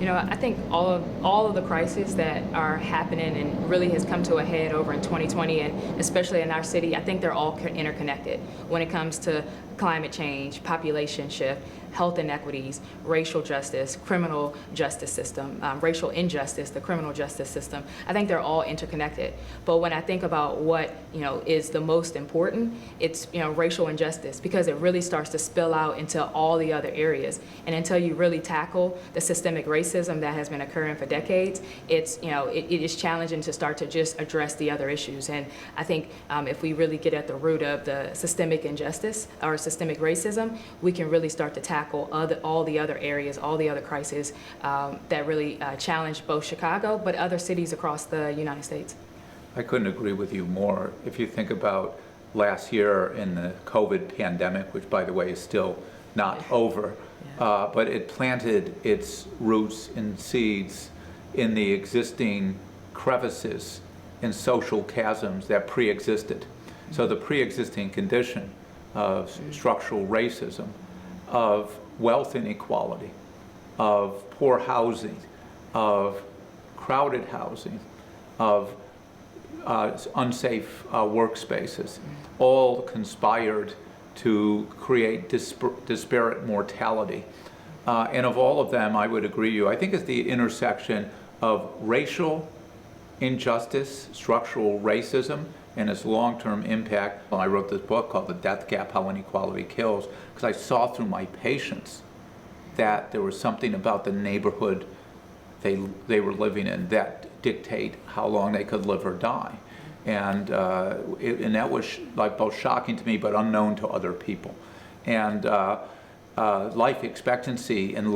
I think all of the crises that are happening and really has come to a head over in 2020, and especially in our city, I think they're all interconnected when it comes to climate change, population shift, health inequities, racial justice, criminal justice system, racial injustice, the criminal justice system. I think they're all interconnected. But when I think about what is the most important, it's racial injustice, because it really starts to spill out into all the other areas. And until you really tackle the systemic racism that has been occurring for decades, it is challenging to start to just address the other issues. And I think if we really get at the root of the systemic injustice or systemic racism, we can really start to tackle all the other areas, all the other crises that really challenge both Chicago, but other cities across the United States. I couldn't agree with you more. If you think about last year in the COVID pandemic, which by the way is still not over, but it planted its roots and seeds in the existing crevices and social chasms that pre-existed. So the pre-existing condition of structural racism, of wealth inequality, of poor housing, of crowded housing, of unsafe workspaces, all conspired to create disparate mortality. And of all of them, I would agree with you, I think it's the intersection of racial injustice, structural racism, and its long-term impact. I wrote this book called The Death Gap, How Inequality Kills, because I saw through my patients that there was something about the neighborhood they were living in that dictate how long they could live or die. And that was like both shocking to me but unknown to other people. And life expectancy in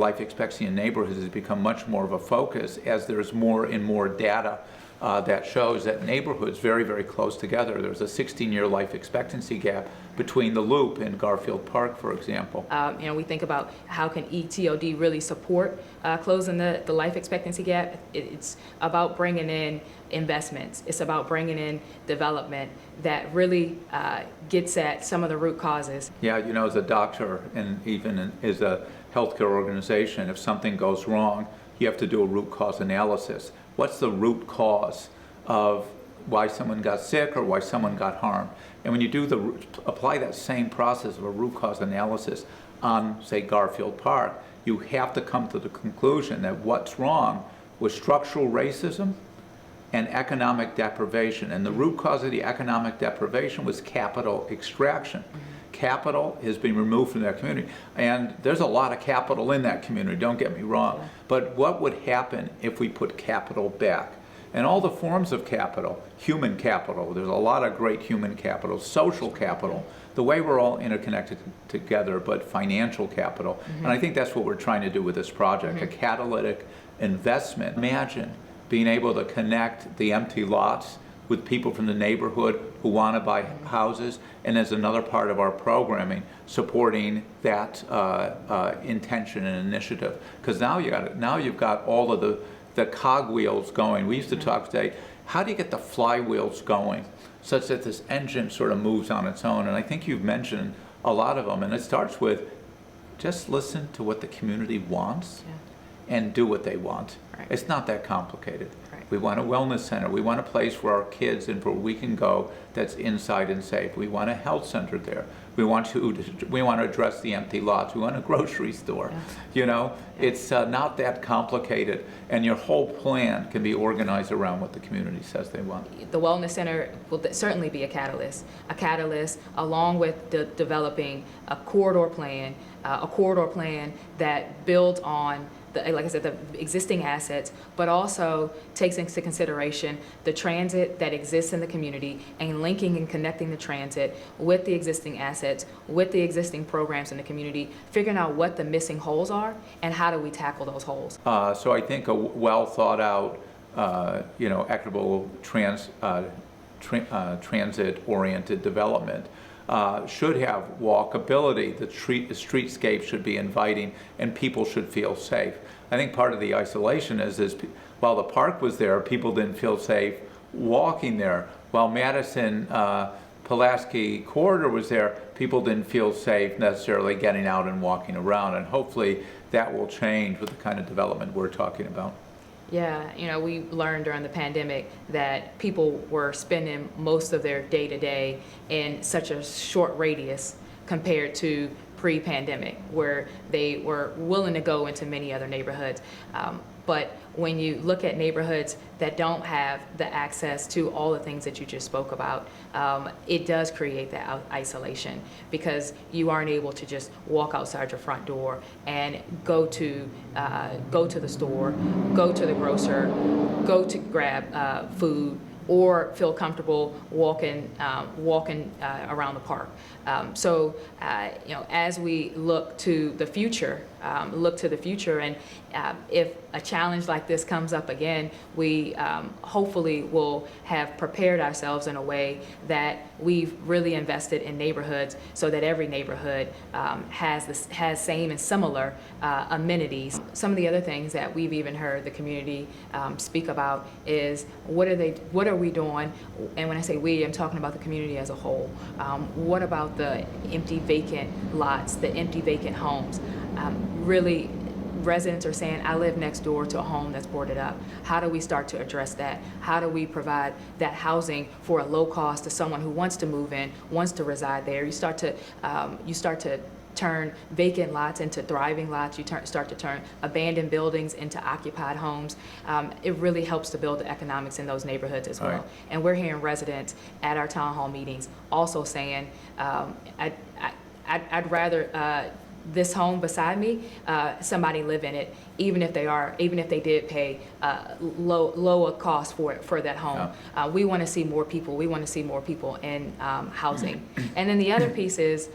neighborhoods has become much more of a focus as there's more and more data that shows that neighborhoods very, very close together. There's a 16-year life expectancy gap between the Loop and Garfield Park, for example. We think about how can ETOD really support closing the life expectancy gap. It's about bringing in investments. It's about bringing in development that really gets at some of the root causes. Yeah, as a doctor and even as a healthcare organization, if something goes wrong, you have to do a root cause analysis. What's the root cause of why someone got sick or why someone got harmed? And when you apply that same process of a root cause analysis on, say, Garfield Park, you have to come to the conclusion that what's wrong was structural racism and economic deprivation. And the root cause of the economic deprivation was capital extraction. Capital has been removed from that community. And there's a lot of capital in that community, don't get me wrong. But what would happen if we put capital back? And all the forms of capital, human capital, there's a lot of great human capital, social capital, the way we're all interconnected together, but financial capital. And I think that's what we're trying to do with this project, a catalytic investment. Imagine being able to connect the empty lots with people from the neighborhood who want to buy houses, and as another part of our programming, supporting that intention and initiative. Because now you've got all of the cogwheels going. We used to talk today, how do you get the flywheels going such that this engine sort of moves on its own? And I think you've mentioned a lot of them, and it starts with just listen to what the community wants and do what they want. Right. It's not that complicated. Right. We want a wellness center. We want a place for our kids and where we can go that's inside and safe. We want a health center there. We want to address the empty lots. We want a grocery store. It's not that complicated, and your whole plan can be organized around what the community says they want. The Wellness Center will certainly be a catalyst along with developing a corridor plan that builds on like I said, the existing assets, but also takes into consideration the transit that exists in the community and linking and connecting the transit with the existing assets, with the existing programs in the community, figuring out what the missing holes are and how do we tackle those holes. So I think a well thought out, equitable transit-oriented development should have walkability. The streetscape should be inviting, and people should feel safe. I think part of the isolation is while the park was there, people didn't feel safe walking there. While Madison Pulaski corridor was there, people didn't feel safe necessarily getting out and walking around, and hopefully that will change with the kind of development we're talking about. Yeah, we learned during the pandemic that people were spending most of their day-to-day in such a short radius compared to pre-pandemic, where they were willing to go into many other neighborhoods. But when you look at neighborhoods that don't have the access to all the things that you just spoke about, it does create that isolation, because you aren't able to just walk outside your front door and go to the store, go to the grocer, go to grab food, or feel comfortable walking around the park. So as we look to the future, and if a challenge like this comes up again, we hopefully will have prepared ourselves in a way that we've really invested in neighborhoods, so that every neighborhood has same and similar amenities. Some of the other things that we've even heard the community speak about is what are we doing? And when I say we, I'm talking about the community as a whole. What about the empty vacant lots, the empty vacant homes? Really, residents are saying, I live next door to a home that's boarded up. How do we start to address that? How do we provide that housing for a low cost to someone who wants to move in, wants to reside there? You start to turn vacant lots into thriving lots. You start to turn abandoned buildings into occupied homes. It really helps to build the economics in those neighborhoods as well. Right. And we're hearing residents at our town hall meetings also saying, I'd rather this home beside me, somebody live in it, even if they did pay lower cost for that home. Yeah. We want to see more people. We want to see more people in housing. And then the other piece is,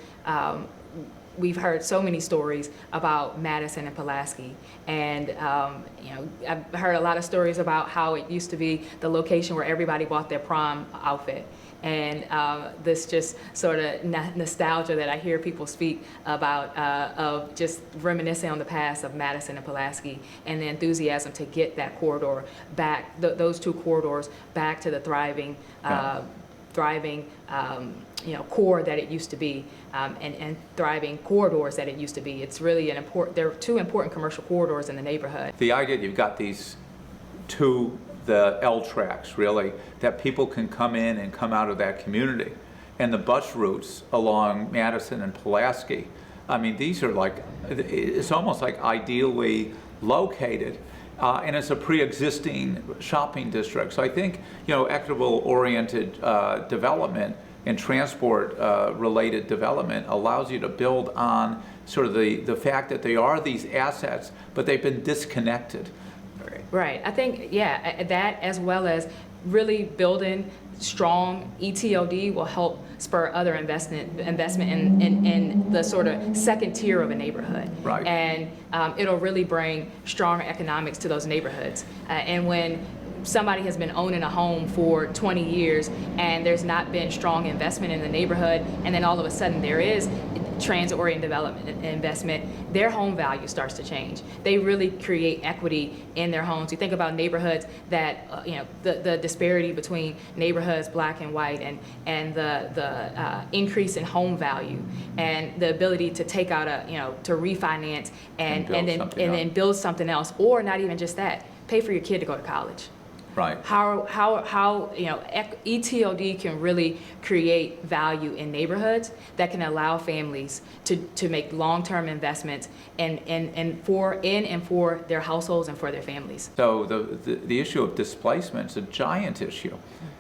we've heard so many stories about Madison and Pulaski, and I've heard a lot of stories about how it used to be the location where everybody bought their prom outfit. And this just sort of nostalgia that I hear people speak about, of just reminiscing on the past of Madison and Pulaski, and the enthusiasm to get that corridor back, those two corridors back to the thriving core that it used to be, and thriving corridors that it used to be. It's really there are two important commercial corridors in the neighborhood. The idea that you've got these the L tracks, really, that people can come in and come out of that community, and the bus routes along Madison and Pulaski. I mean, these are it's almost like ideally located, and it's a pre-existing shopping district. So I think, equitable-oriented development and transport-related development allows you to build on sort of the fact that they are these assets, but they've been disconnected. Right. I think, that, as well as really building strong ETOD, will help spur other investment in the sort of second tier of a neighborhood. Right. And it'll really bring stronger economics to those neighborhoods. And when somebody has been owning a home for 20 years and there's not been strong investment in the neighborhood, and then all of a sudden there is transit-oriented development investment, their home value starts to change. They really create equity in their homes. You think about neighborhoods that, the disparity between neighborhoods, black and white, and the increase in home value, and the ability to take out to refinance and then build something else, or not even just that, pay for your kid to go to college. Right. How ETOD can really create value in neighborhoods that can allow families to make long-term investments in for their households and for their families. So the issue of displacement is a giant issue,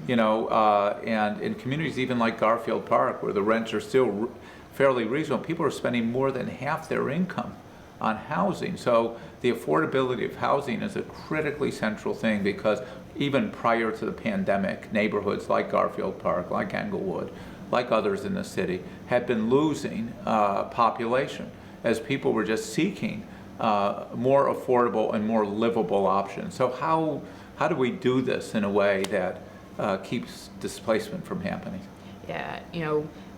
and in communities even like Garfield Park, where the rents are still fairly reasonable, people are spending more than half their income on housing. So the affordability of housing is a critically central thing, because even prior to the pandemic, neighborhoods like Garfield Park, like Englewood, like others in the city, had been losing population as people were just seeking more affordable and more livable options. So how do we do this in a way that keeps displacement from happening? Yeah,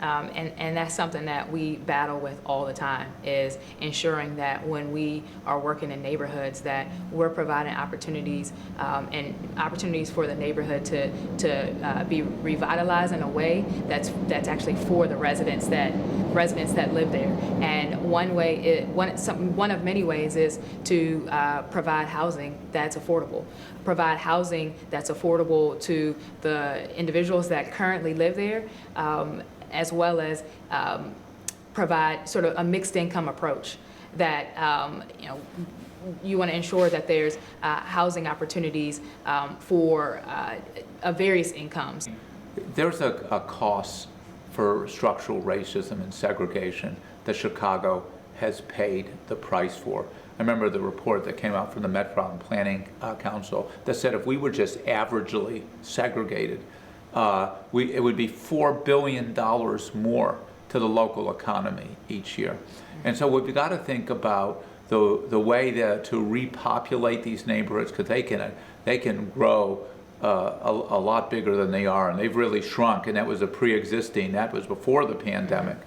And that's something that we battle with all the time, is ensuring that when we are working in neighborhoods that we're providing opportunities and opportunities for the neighborhood to be revitalized in a way that's actually for the residents that live there. And one of many ways is to provide housing that's affordable. Provide housing that's affordable to the individuals that currently live there, as well as provide sort of a mixed income approach that you want to ensure that there's housing opportunities for various incomes. There's a cost for structural racism and segregation that Chicago has paid the price for. I remember the report that came out from the Metropolitan Planning Council that said if we were just averagely segregated, it would be $4 billion more to the local economy each year. And so we've got to think about the way to repopulate these neighborhoods, because they can grow a lot bigger than they are, and they've really shrunk, and that was that was before the pandemic,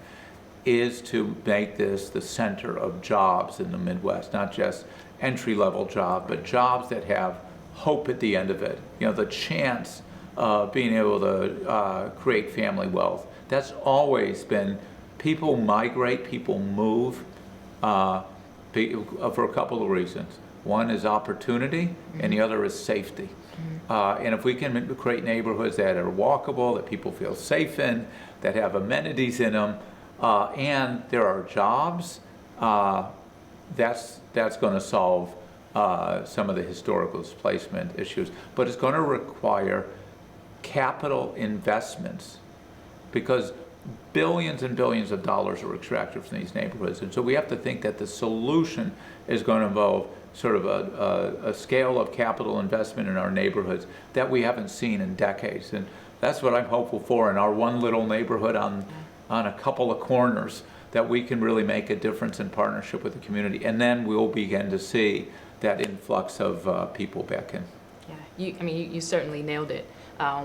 is to make this the center of jobs in the Midwest, not just entry-level jobs, but jobs that have hope at the end of it. The chance of being able to create family wealth. That's always been, people migrate, people move for a couple of reasons. One is opportunity, and the other is safety. And if we can create neighborhoods that are walkable, that people feel safe in, that have amenities in them, and there are jobs, that's going to solve some of the historical displacement issues. But it's going to require capital investments, because billions and billions of dollars are extracted from these neighborhoods. And so we have to think that the solution is going to involve sort of a scale of capital investment in our neighborhoods that we haven't seen in decades. And that's what I'm hopeful for in our one little neighborhood on a couple of corners, that we can really make a difference in partnership with the community. And then we'll begin to see that influx of people back in. Yeah, you certainly nailed it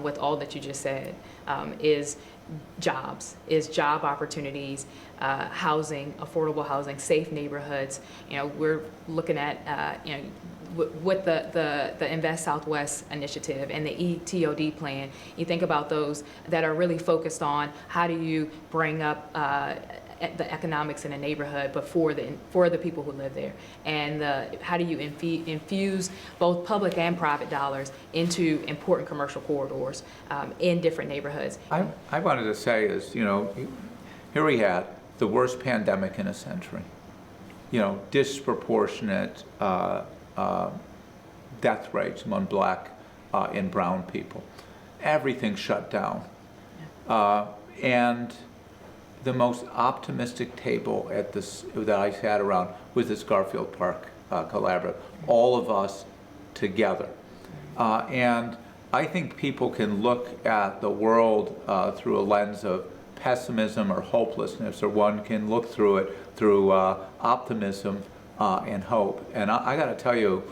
with all that you just said. Is jobs, is job opportunities, housing, affordable housing, safe neighborhoods. We're looking at with the Invest Southwest initiative and the ETOD plan. You think about those that are really focused on how do you bring up the economics in a neighborhood, but for the people who live there, and how do you infuse both public and private dollars into important commercial corridors in different neighborhoods. I wanted to say is, here we had the worst pandemic in a century, disproportionate death rates among Black and brown people. Everything shut down. And the most optimistic table that I sat around was this Garfield Park collaborative, all of us together. And I think people can look at the world through a lens of pessimism or hopelessness, or one can look through it through optimism and hope. And I got to tell you,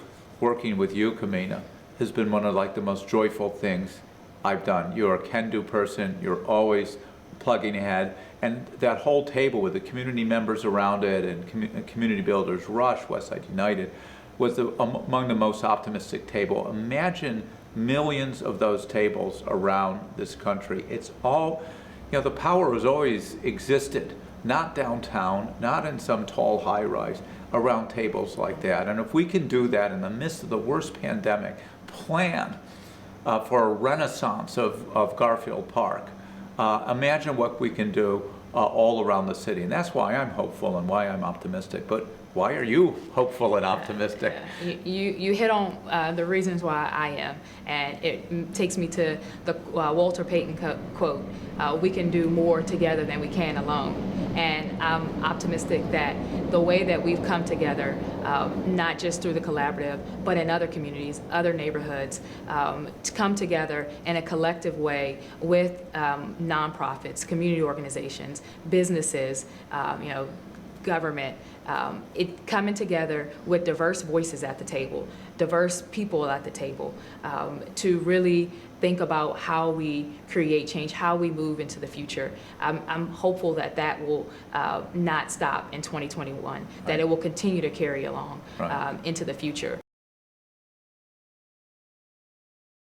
working with you, Kemena, has been one of the most joyful things I've done. You're a can-do person. You're always plugging ahead. And that whole table with the community members around it and community builders, Rush, Westside United, was among the most optimistic table. Imagine millions of those tables around this country. It's all, the power has always existed, not downtown, not in some tall high-rise, around tables like that. And if we can do that in the midst of the worst pandemic, plan for a renaissance of Garfield Park, imagine what we can do all around the city. And that's why I'm hopeful and why I'm optimistic. But why are you hopeful and optimistic? You hit on the reasons why I am. And it takes me to the Walter Payton quote, we can do more together than we can alone. And I'm optimistic that the way that we've come together, not just through the collaborative, but in other communities, other neighborhoods, to come together in a collective way with nonprofits, community organizations, businesses, government, it coming together with diverse voices at the table, diverse people at the table, to really think about how we create change, how we move into the future. I'm hopeful that that will not stop in 2021, that it will continue to carry along into the future.